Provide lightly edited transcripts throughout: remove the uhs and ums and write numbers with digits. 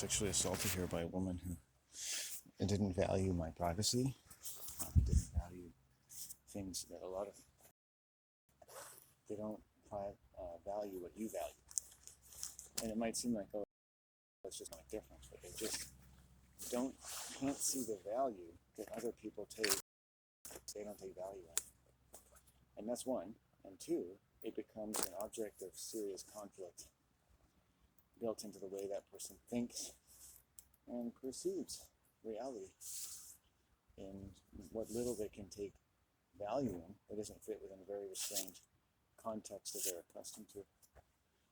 sexually assaulted here by a woman who didn't value my privacy, didn't value things that a lot of they don't value what you value. And it might seem like, oh, it's just not a difference, but they just can't see the value that other people take. They don't take value in. And that's one. And two, it becomes an object of serious conflict built into the way that person thinks and perceives reality. In what little they can take value in, it doesn't fit within a very restrained context that they're accustomed to.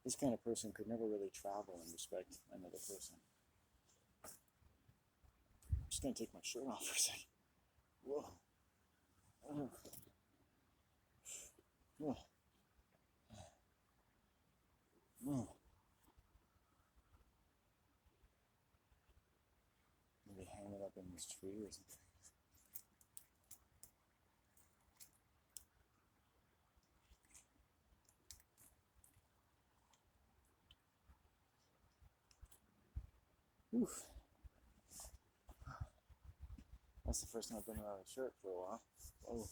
This kind of person could never really travel and respect another person. I'm just going to take my shirt off for a second. Whoa. Oh. Oh. Oh. Maybe hang it up in this tree or something. Oof. That's the first time I've been without a shirt for a while. Oh.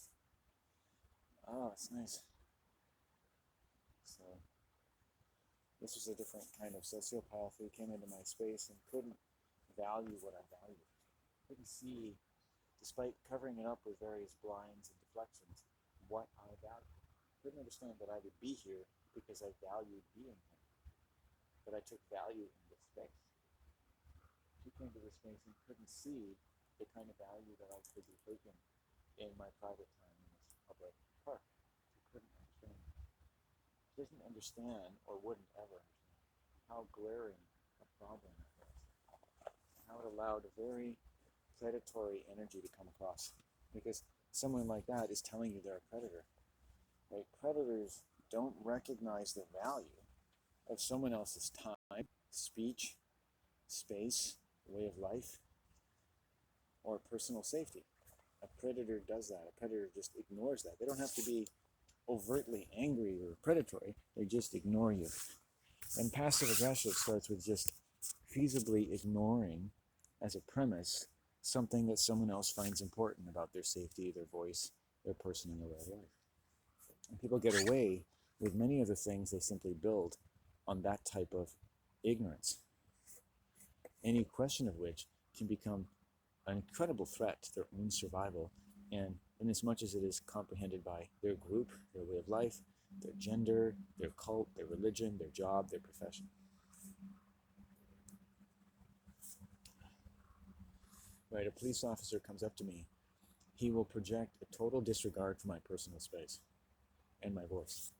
Oh, it's nice. So, this was a different kind of sociopath who came into my space and couldn't value what I valued. Couldn't see, despite covering it up with various blinds and deflections, what I valued. Couldn't understand that I would be here because I valued being here. That I took value in this space. She came to this space and couldn't see the kind of value that I could be taking in my private time in this public park. She couldn't understand. She doesn't understand, or wouldn't ever understand, how glaring a problem it was. And how it allowed a very predatory energy to come across. Because someone like that is telling you they're a predator. Right? Predators don't recognize the value of someone else's time, speech, space, way of life, or personal safety. A predator does that. A predator just ignores that. They don't have to be overtly angry or predatory. They just ignore you. And passive aggression starts with just feasibly ignoring, as a premise, something that someone else finds important about their safety, their voice, their person, and their way of life. And people get away with many other things they simply build on that type of ignorance. Any question of which can become an incredible threat to their own survival, and in as much as it is comprehended by their group, their way of life, their gender, their cult, their religion, their job, their profession. Right, a police officer comes up to me, he will project a total disregard for my personal space and my voice.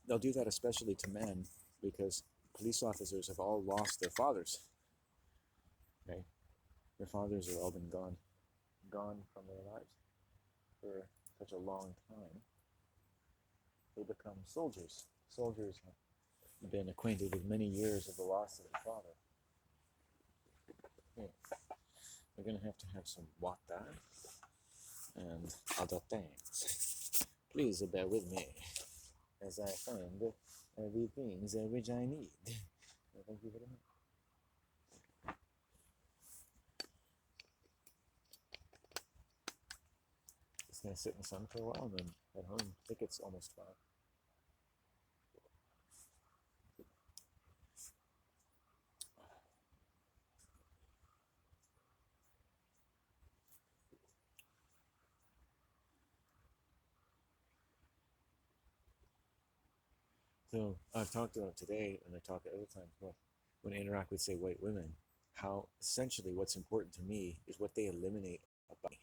They'll do that especially to men because police officers have all lost their fathers. Okay? Their fathers have all been gone from their lives for such a long time. They become soldiers. Soldiers have been acquainted with many years of the loss of their father. Okay. We're going to have some water and other things. Please bear with me as I find the things which I need. Thank you very much. Just going to sit in the sun for a while and then head home. I think it's almost 5. So I've talked about today, and I talk at other times, when I interact with, say, white women, how essentially what's important to me is what they eliminate about me.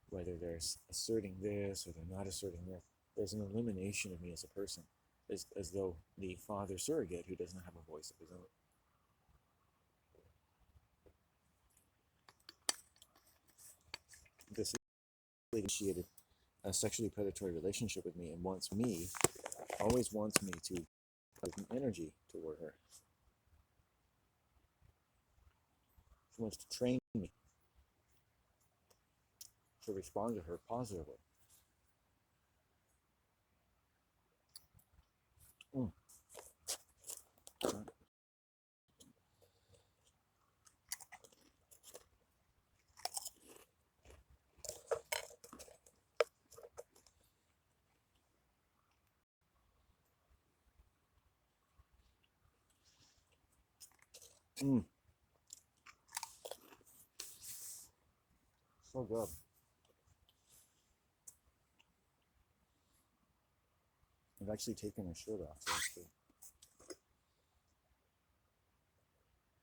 Whether they're asserting this or they're not asserting this, there's an elimination of me as a person, as though the father surrogate who doesn't have a voice of his own. This initiated a sexually predatory relationship with me and always wants me to put energy toward her. She wants to train me to respond to her positively. Mm. So good. I've actually taken my shirt off, so that's good.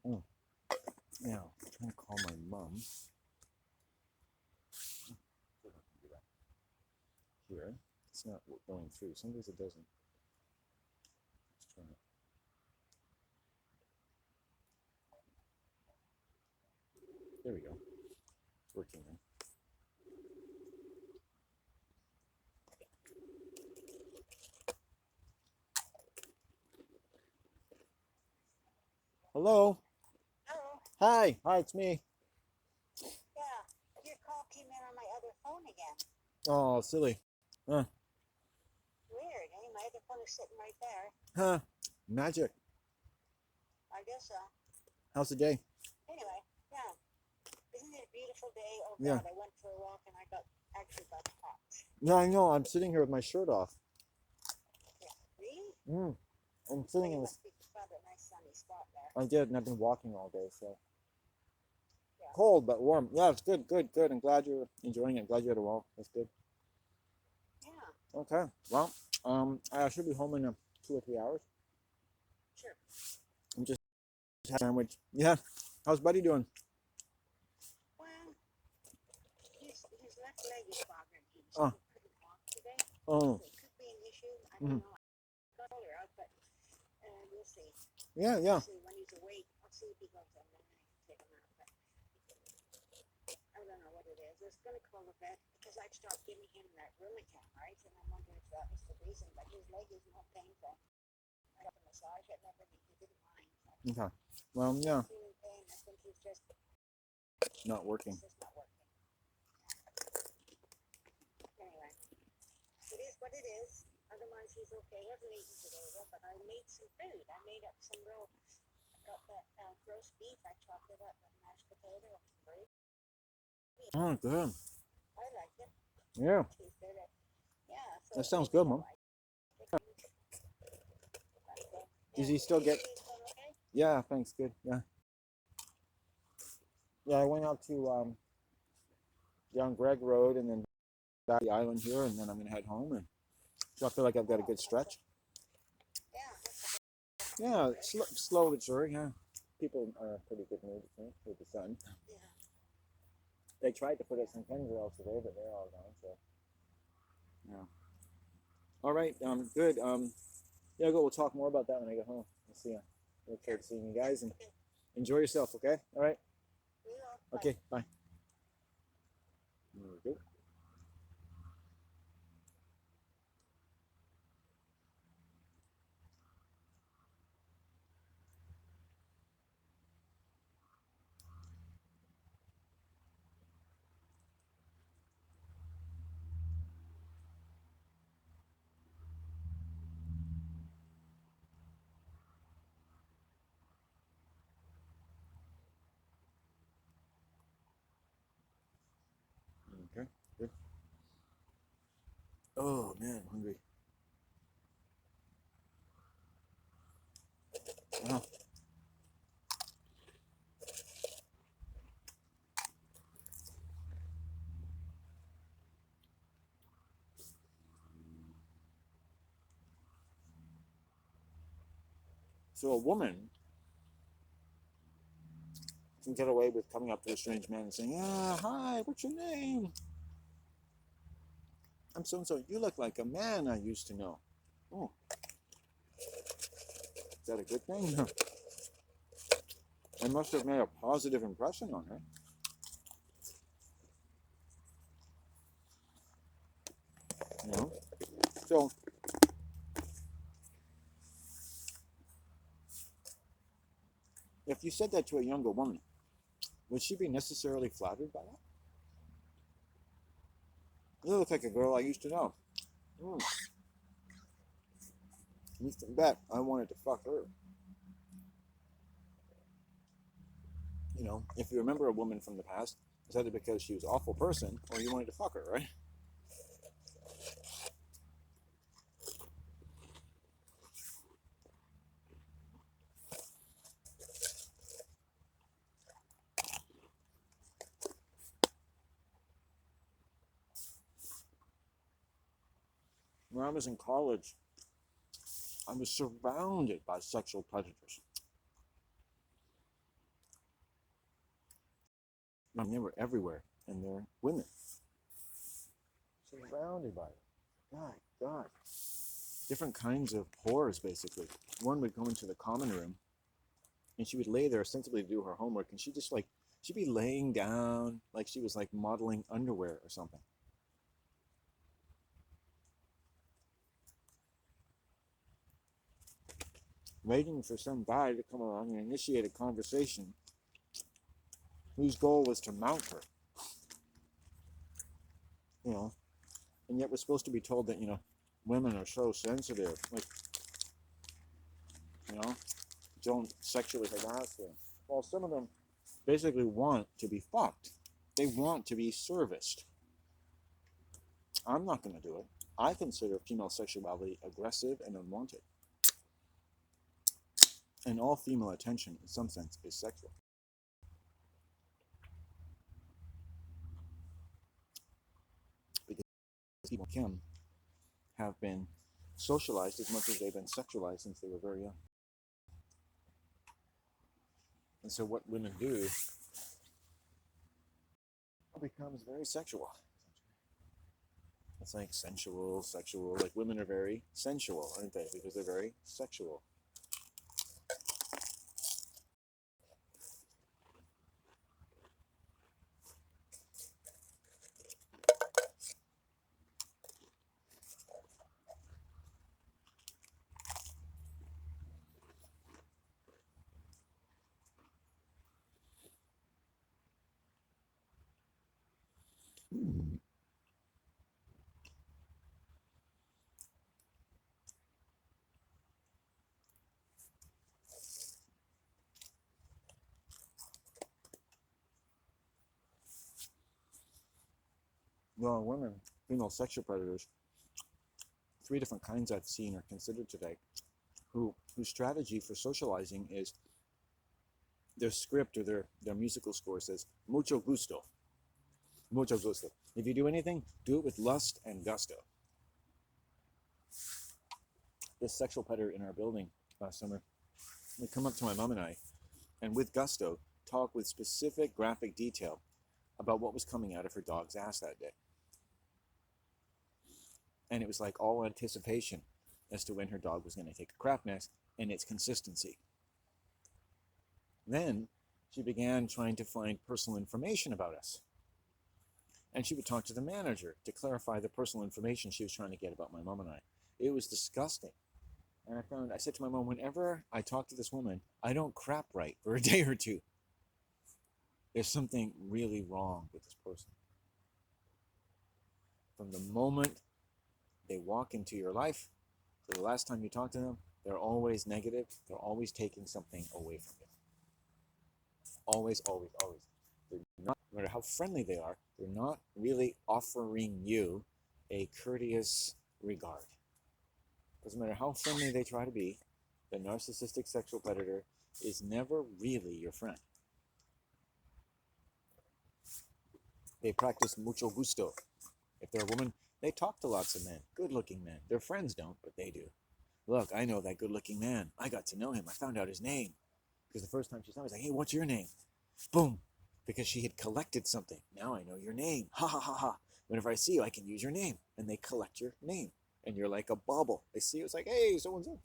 Mm. Now, I'm trying to call my mom. Here. It's not going through. Some days it doesn't. Let's try it. There we go. It's working now. Hello. Hello. Hi. Hi, it's me. Yeah, your call came in on my other phone again. Oh, silly. Huh. Weird, eh? My other phone is sitting right there. Huh. Magic. I guess so. How's the day? Anyway, yeah. Isn't it a beautiful day? Oh Yeah. God, I went for a walk and I actually got hot. Yeah, I know. I'm sitting here with my shirt off. Yeah. Really? I'm sitting You in this. must be found a nice sunny spot there. I did, and I've been walking all day, so. Yeah. Cold, but warm. Yeah, it's good, good, good. I'm glad you're enjoying it. Glad you had a walk. That's good. Yeah. Okay. Well, I should be home in 2 or 3 hours. Sure. I'm just having a sandwich. Yeah. How's Buddy doing? Well, his left leg is bothering him, Oh. so he couldn't walk today. Oh. So it could be an issue. I don't know. I got older out, but we'll see. Yeah, yeah. See when he's awake. I'll see if he goes in there and I can take him out. But I don't know what it is. I was going to call the vet because I'd stopped giving him that Rillicam, right? And I'm wondering if that was the reason. But his leg is not painful. I got the massage it and everything. He didn't mind. Okay. Well, yeah. Feeling pain. I think he's just Not working. it's just not working. Anyway, it is what it is. Otherwise, he's okay. He hasn't eaten today, though, but I made some food. I made up some real. I got that roast beef. I chopped it up with mashed potato and some gravy. Oh, good. I like it. Yeah. Tastes good. Yeah. So That sounds good, Mom. Does he still get? Okay? Yeah, thanks. Good. Yeah. Yeah, I went out to down Greg Road and then back to the island here, and then I'm gonna head home. And so I feel like I've got a good stretch. Yeah. Yeah, slow but sure. Yeah, people are in a pretty good mood, I think, with the sun. Yeah. They tried to put us in chemtrails today, but they're all gone. So, yeah. All right. Good. Yeah, we'll talk more about that when I get home. We'll see you. Look forward to seeing you guys and enjoy yourself. Okay. All right. Okay. Bye. There we go. Okay. Good. Oh man, I'm hungry. Wow. So a woman can get away with coming up to a strange man and saying, "Ah, hi, what's your name? I'm so and so. You look like a man I used to know." Oh, is that a good thing? I must have made a positive impression on her. You know? So, if you said that to a younger woman, would she be necessarily flattered by that? You look like a girl I used to know. Mm. You can bet I wanted to fuck her. You know, if you remember a woman from the past, it's either because she was an awful person or you wanted to fuck her, right? when I was in college, I was surrounded by sexual predators. I mean, they were everywhere, and they're women. Surrounded by it. God. Different kinds of whores, basically. One would go into the common room, and she would lay there ostensibly to do her homework, and she'd be laying down like she was like modeling underwear or something. Waiting for some guy to come along and initiate a conversation whose goal was to mount her. You know, and yet we're supposed to be told that, women are so sensitive. Like, don't sexually harass them. Well, some of them basically want to be fucked. They want to be serviced. I'm not going to do it. I consider female sexuality aggressive and unwanted. And all female attention, in some sense, is sexual. Because people can have been socialized as much as they've been sexualized since they were very young. And so what women do becomes very sexual. It's like sensual, sexual. Like women are very sensual, aren't they? Because they're very sexual. Well, women, female sexual predators, 3 different kinds I've seen are considered today, whose strategy for socializing is their script or their musical score says, mucho gusto. Mucho gusto. If you do anything, do it with lust and gusto. This sexual predator in our building last summer would come up to my mom and I, and with gusto, talk with specific graphic detail about what was coming out of her dog's ass that day. And it was like all anticipation as to when her dog was going to take a crap next and its consistency. Then she began trying to find personal information about us. And she would talk to the manager to clarify the personal information she was trying to get about my mom and I. It was disgusting. And I said to my mom, whenever I talk to this woman, I don't crap right for a day or two. There's something really wrong with this person. From the moment they walk into your life to the last time you talk to them, they're always negative. They're always taking something away from you. Always, always, always. They're not, no matter how friendly they are, they're not really offering you a courteous regard. Doesn't matter how friendly they try to be, the narcissistic sexual predator is never really your friend. They practice mucho gusto. If they're a woman, they talk to lots of men, good-looking men. Their friends don't, but they do. Look, I know that good-looking man. I got to know him. I found out his name. Because the first time she saw me, I was like, hey, what's your name? Boom. Because she had collected something. Now I know your name. Ha, ha, ha, ha. Whenever I see you, I can use your name. And they collect your name. And you're like a bauble. They see you, it's like, hey, so-and-so.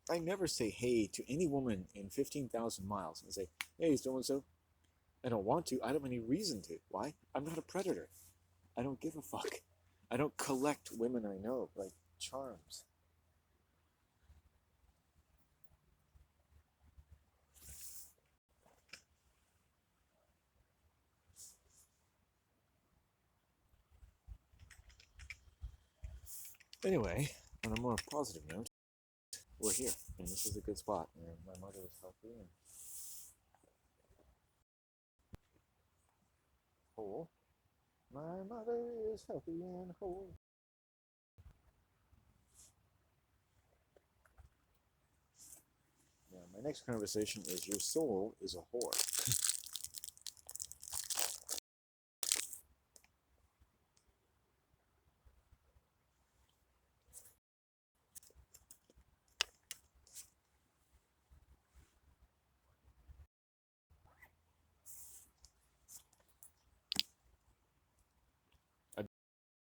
I never say hey to any woman in 15,000 miles and say, hey, so-and-so. I don't want to. I don't have any reason to. Why? I'm not a predator. I don't give a fuck. I don't collect women I know like charms. Anyway, on a more positive note, we're here, and this is a good spot. And my mother is healthy and whole. My mother is healthy and whole. Yeah, my next conversation is your soul is a whore.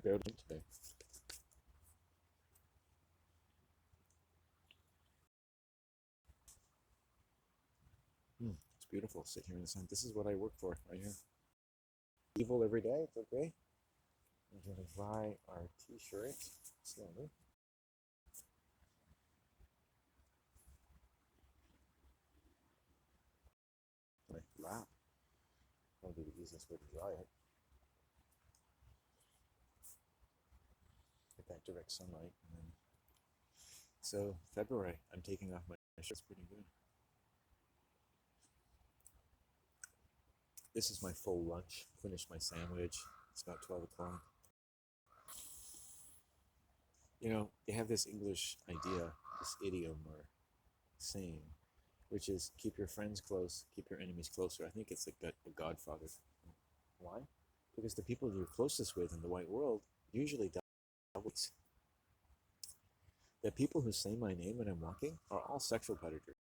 prepared today. It's beautiful. Sit here in the sun. This is what I work for right here. Evil every day. It's okay. We're gonna buy our T-shirt slowly. Like wrap. Probably the easiest way to dry it. Get that direct sunlight, and then. So February, I'm taking off my shirt. It's pretty good. This is my full lunch. Finished my sandwich. It's about 12 o'clock. You know, they have this English idea, this idiom or saying, which is keep your friends close, keep your enemies closer. I think it's like the Godfather. Why? Because the people you're closest with in the white world usually die. The people who say my name when I'm walking are all sexual predators.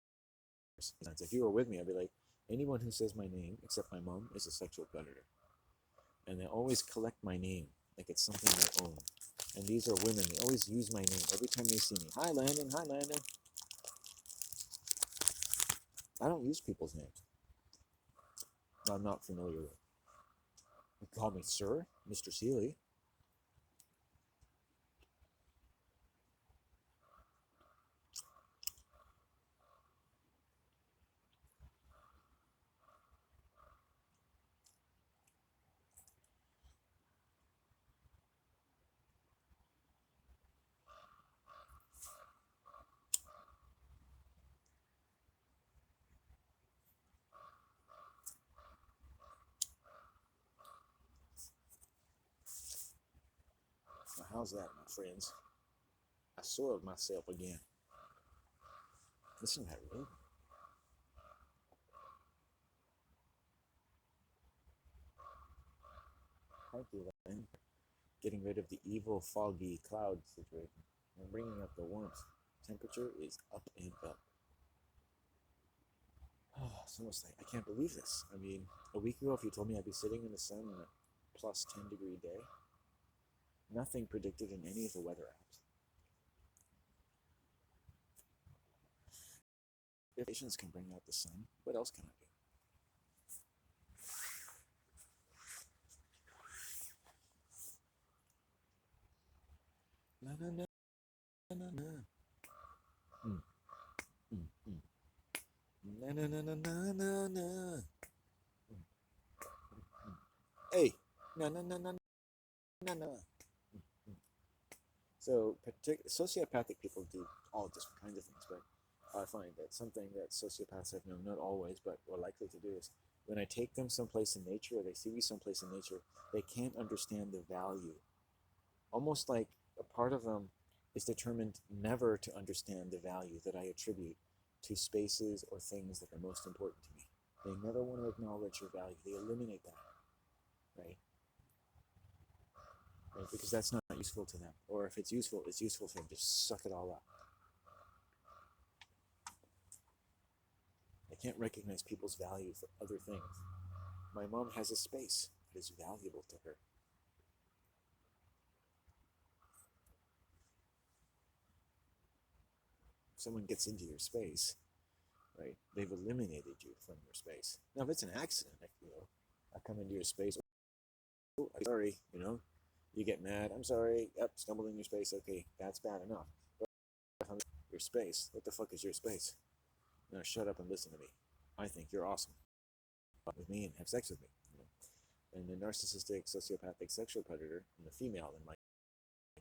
If you were with me, I'd be like, anyone who says my name except my mom is a sexual predator. And they always collect my name like it's something they own. And these are women. They always use my name every time they see me. Hi, Landon. Hi, Landon. I don't use people's names I'm not familiar with. You call me Sir, Mr. Seeley. Now, how's that, my friends? I soiled myself again. Listen to that rain. Thank you, Landon. Getting rid of the evil, foggy cloud situation and bringing up the warmth. Temperature is up and up. Oh, it's almost like I can't believe this. I mean, a week ago, if you told me I'd be sitting in the sun on a plus 10-degree day, nothing predicted in any of the weather apps. If patients can bring out the sun, what else can I do? Na na na na na. Mm, mm, mm. Na na na na na na na. Mm, mm. Hey, na na na na na na. So, sociopathic people do all different kinds of things, but I find that something that sociopaths have known, not always, but are likely to do is when I take them someplace in nature or they see me someplace in nature, they can't understand the value. Almost like a part of them is determined never to understand the value that I attribute to spaces or things that are most important to me. They never want to acknowledge your value. They eliminate that, right? Right? Because that's not useful to them. Or if it's useful for them. Just suck it all up. I can't recognize people's value for other things. My mom has a space that is valuable to her. If someone gets into your space, right, they've eliminated you from your space. Now, if it's an accident, I come into your space, oh, I'm sorry, you get mad, I'm sorry, yep, stumbled in your space, okay, that's bad enough. But if I'm in your space, what the fuck is your space? Now shut up and listen to me. I think you're awesome. With me and have sex with me. And the narcissistic, sociopathic, sexual predator, and the female in my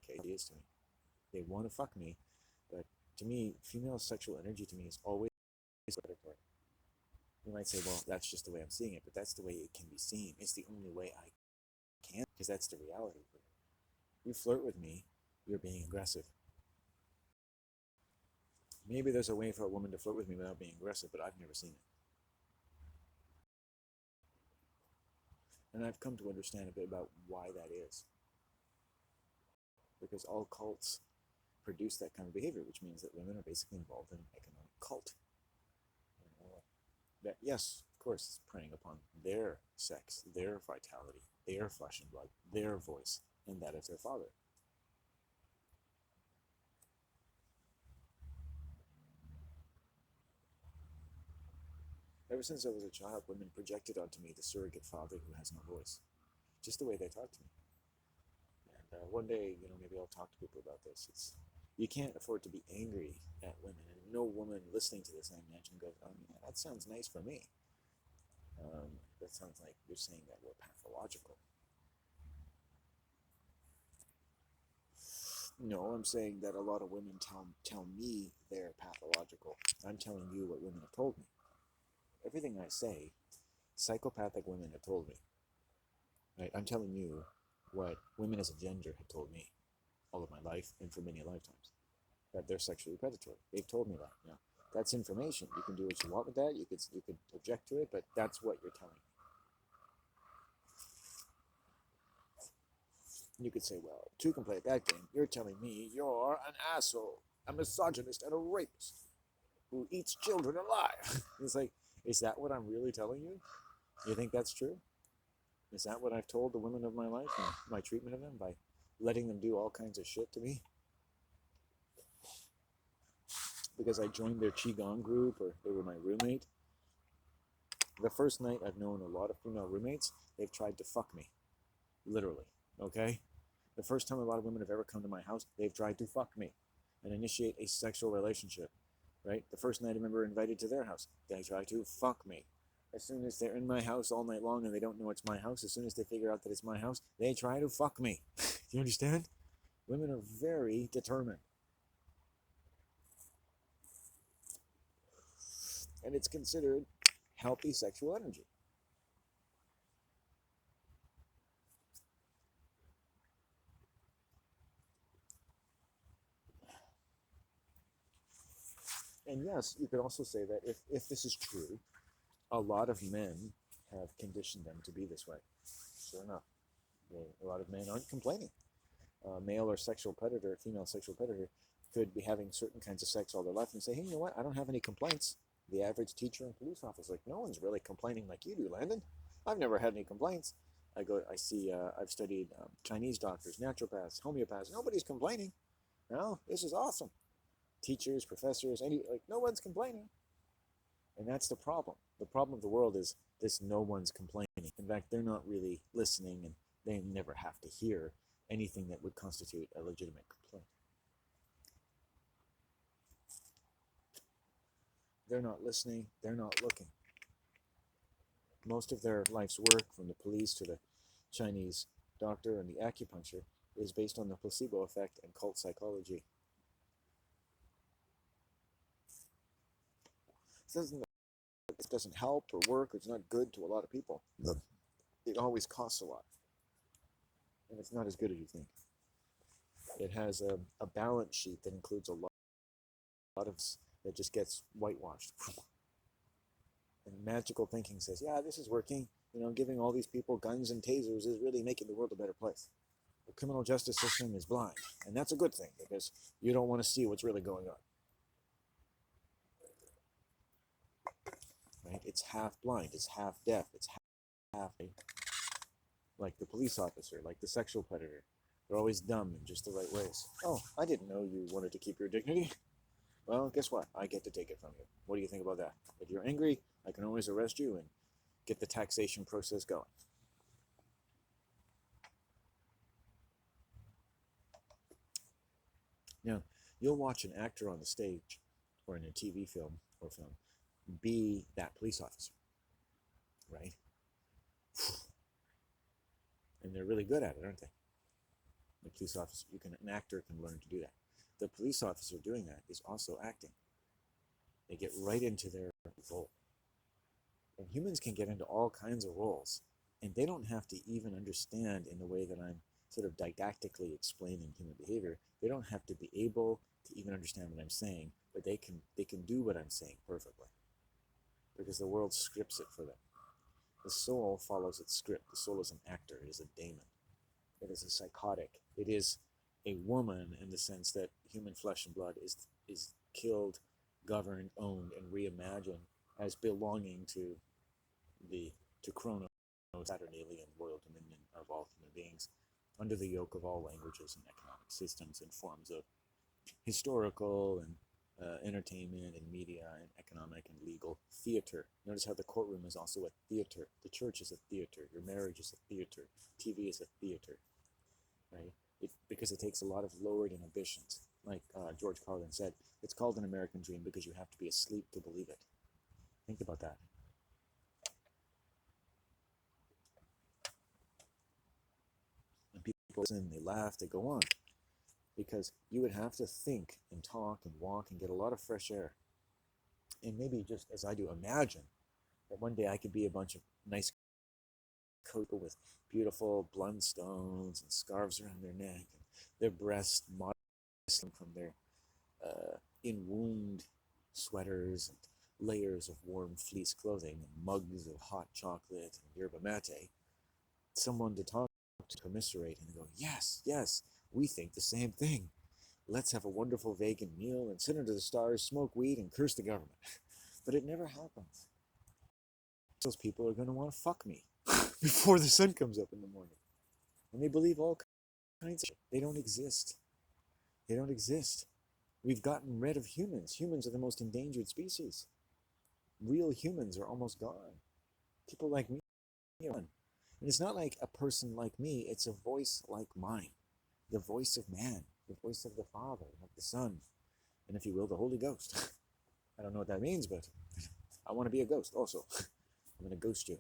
case, is to me. They want to fuck me, but to me, female sexual energy to me is always predatory. You might say, well, that's just the way I'm seeing it, but that's the way it can be seen. It's the only way I can, because that's the reality. You flirt with me, you're being aggressive. Maybe there's a way for a woman to flirt with me without being aggressive, but I've never seen it. And I've come to understand a bit about why that is. Because all cults produce that kind of behavior, which means that women are basically involved in an economic cult. That, yes, of course, it's preying upon their sex, their vitality, their flesh and blood, their voice. and that of their father. Ever since I was a child, women projected onto me the surrogate father who has no voice, just the way they talk to me. And one day, maybe I'll talk to people about this. You can't afford to be angry at women, and no woman listening to this, I imagine, goes, "Oh yeah, that sounds nice for me." That sounds like you're saying that we're pathological. No, I'm saying that a lot of women tell me they're pathological. I'm telling you what women have told me. Everything I say, psychopathic women have told me. Right? I'm telling you what women as a gender have told me all of my life and for many lifetimes. That they're sexually predatory. They've told me that. That's information. You can do what you want with that. You could object to it, but that's what you're telling me. You could say, well, two can play that game. You're telling me you're an asshole, a misogynist, and a rapist who eats children alive. It's like, is that what I'm really telling you? You think that's true? Is that what I've told the women of my life and my treatment of them by letting them do all kinds of shit to me? Because I joined their Qigong group or they were my roommate. The first night I've known a lot of female roommates, they've tried to fuck me. Literally. Okay? The first time a lot of women have ever come to my house, they've tried to fuck me and initiate a sexual relationship. Right? The first night I remember invited to their house, they try to fuck me. As soon as they're in my house all night long and they don't know it's my house, as soon as they figure out that it's my house, they try to fuck me. Do you understand? Women are very determined. And it's considered healthy sexual energy. And yes, you could also say that if this is true, a lot of men have conditioned them to be this way. Sure enough, a lot of men aren't complaining. Male or sexual predator, female sexual predator, could be having certain kinds of sex all their life and say, hey, you know what? I don't have any complaints. The average teacher and police officer, like, no one's really complaining like you do, Landon. I've never had any complaints. I've studied Chinese doctors, naturopaths, homeopaths. Nobody's complaining. No, this is awesome. Teachers, professors, no one's complaining. And that's the problem. The problem of the world is this: no one's complaining. In fact, they're not really listening, and they never have to hear anything that would constitute a legitimate complaint. They're not listening, they're not looking. Most of their life's work, from the police to the Chinese doctor and the acupuncture, is based on the placebo effect and cult psychology. It doesn't help or work, or it's not good to a lot of people. It always costs a lot. And it's not as good as you think. It has a balance sheet that includes a lot of that just gets whitewashed. And magical thinking says, yeah, this is working. Giving all these people guns and tasers is really making the world a better place. The criminal justice system is blind. And that's a good thing, because you don't want to see what's really going on. Right? It's half blind, it's half deaf, it's half like the police officer, like the sexual predator. They're always dumb in just the right ways. Oh, I didn't know you wanted to keep your dignity. Well, guess what? I get to take it from you. What do you think about that? If you're angry, I can always arrest you and get the taxation process going. Now, you'll watch an actor on the stage or in a TV film be that police officer, right? And they're really good at it, aren't they? The police officer, an actor can learn to do that. The police officer doing that is also acting. They get right into their role. And humans can get into all kinds of roles, and they don't have to even understand in the way that I'm sort of didactically explaining human behavior. They don't have to be able to even understand what I'm saying, but they can do what I'm saying perfectly, because the world scripts it for them. The soul follows its script. The soul is an actor. It is a daemon. It is a psychotic. It is a woman in the sense that human flesh and blood is killed, governed, owned, and reimagined as belonging to Chronos, Saturn, alien, royal dominion of all human beings. under the yoke of all languages and economic systems and forms of historical and entertainment and media and economic and legal theater. Notice how the courtroom is also a theater. The church is a theater. Your marriage is a theater. TV is a theater, right? Because it takes a lot of lowered inhibitions. Like George Carlin said, it's called an American dream because you have to be asleep to believe it. Think about that. And people listen, they laugh, they go on. Because you would have to think and talk and walk and get a lot of fresh air. And maybe just as I do, imagine that one day I could be a bunch of nice people with beautiful blunt stones and scarves around their neck and their breasts modest from their in-wound sweaters and layers of warm fleece clothing and mugs of hot chocolate and yerba mate. Someone to talk to, commiserate, and go, yes, yes, we think the same thing. Let's have a wonderful vegan meal and sit under the stars, smoke weed, and curse the government. But it never happens. Those people are going to want to fuck me before the sun comes up in the morning. And they believe all kinds of shit. They don't exist. They don't exist. We've gotten rid of humans. Humans are the most endangered species. Real humans are almost gone. People like me are gone. And it's not like a person like me, it's a voice like mine. The voice of man, the voice of the Father, of the Son, and if you will, the Holy Ghost. I don't know what that means, but I want to be a ghost also. I'm going to ghost you.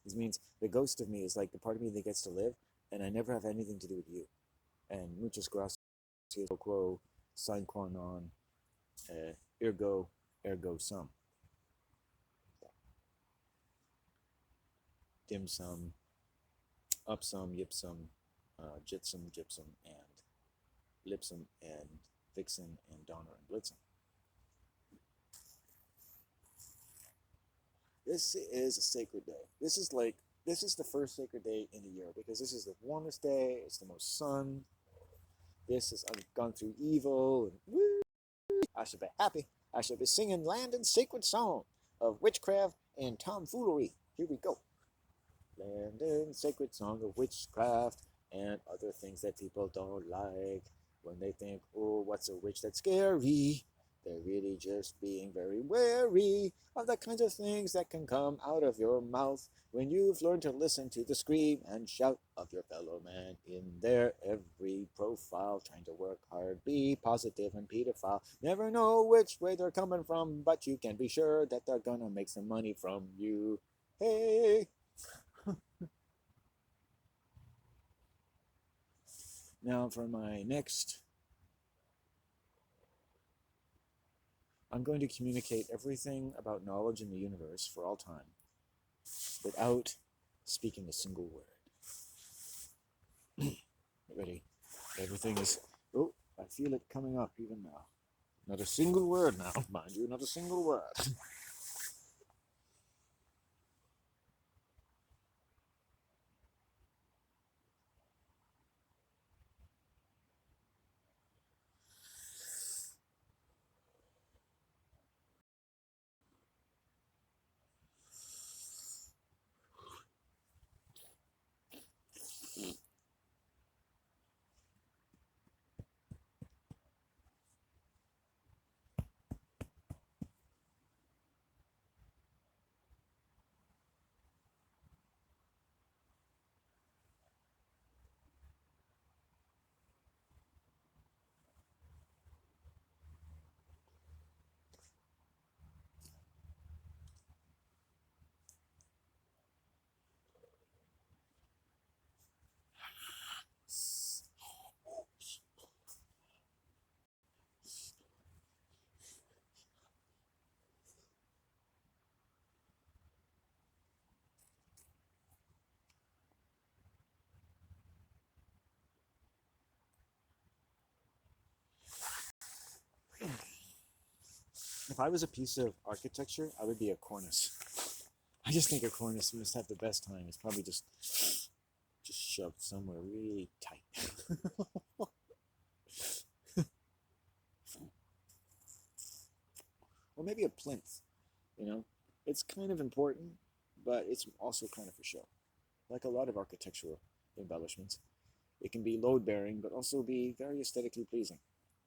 This means the ghost of me is like the part of me that gets to live, and I never have anything to do with you. And muchas gracias, pro quo, sine qua non, ergo sum. Dim sum, up sum, yip sum, jitsum, gypsum, and lipsum, and vixen, and donner, and blitzen. This is a sacred day. This is the first sacred day in a year because this is the warmest day. It's the most sun. I've gone through evil. And woo, I should be happy. I should be singing land and sacred song of witchcraft and tomfoolery. Here we go. Land and sacred song of witchcraft and other things that people don't like when they think, oh, what's a witch that's scary? They're really just being very wary of the kinds of things that can come out of your mouth when you've learned to listen to the scream and shout of your fellow man in their every profile, trying to work hard, be positive and pedophile. Never know which way they're coming from, but you can be sure that they're gonna make some money from you. Hey! Now for my next, I'm going to communicate everything about knowledge in the universe for all time without speaking a single word. Ready? Everything is, oh, I feel it coming up even now. Not a single word now, mind you, not a single word. If I was a piece of architecture, I would be a cornice. I just think a cornice must have the best time. It's probably just shoved somewhere really tight. Or maybe a plinth, you know? It's kind of important, but it's also kind of for show. Like a lot of architectural embellishments. It can be load-bearing, but also be very aesthetically pleasing.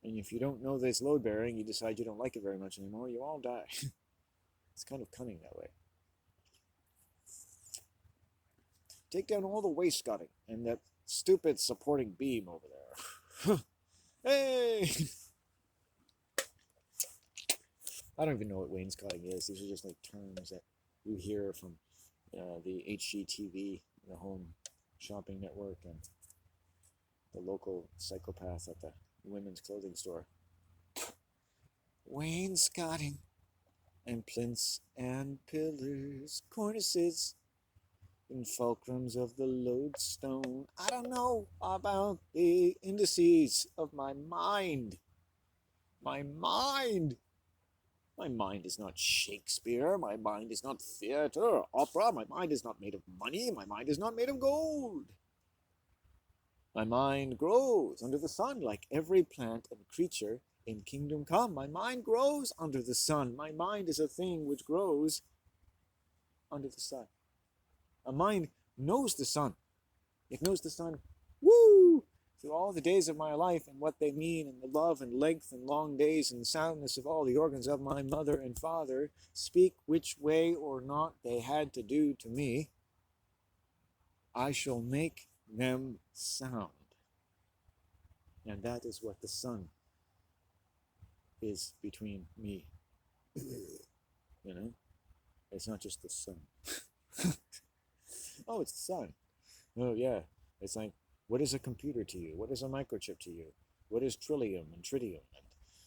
And if you don't know that it's load-bearing, you decide you don't like it very much anymore, you all die. It's kind of cunning that way. Take down all the wainscoting and that stupid supporting beam over there. Hey! I don't even know what wainscoting is. These are just like terms that you hear from the HGTV, the Home Shopping Network, and the local psychopath at the women's clothing store. Wainscoting and plinths and pillars, cornices and fulcrums of the lodestone. I don't know about the indices of my mind. My mind! My mind is not Shakespeare. My mind is not theater, opera. My mind is not made of money. My mind is not made of gold. My mind grows under the sun like every plant and creature in kingdom come. My mind grows under the sun. My mind is a thing which grows under the sun. A mind knows the sun. It knows the sun, woo, through all the days of my life and what they mean, and the love and length and long days and soundness of all the organs of my mother and father speak which way or not they had to do to me. I shall make them sound. And that is what the sun is between me. You know? It's not just the sun. Oh, it's the sun. Oh, yeah. It's like, what is a computer to you? What is a microchip to you? What is trillium and tritium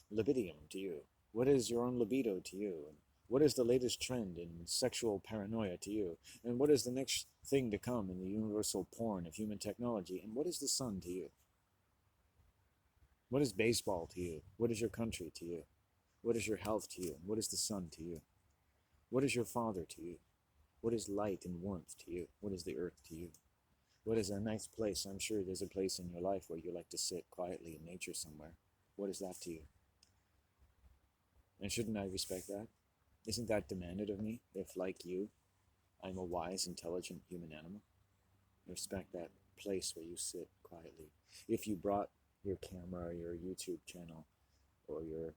and libidium to you? What is your own libido to you? And what is the latest trend in sexual paranoia to you? And what is the next thing to come in the universal porn of human technology? And what is the sun to you? What is baseball to you? What is your country to you? What is your health to you? And what is the sun to you? What is your father to you? What is light and warmth to you? What is the earth to you? What is a nice place? I'm sure there's a place in your life where you like to sit quietly in nature somewhere. What is that to you? And shouldn't I respect that? Isn't that demanded of me if, like you, I'm a wise, intelligent human animal? Respect that place where you sit quietly. If you brought your camera or your YouTube channel or your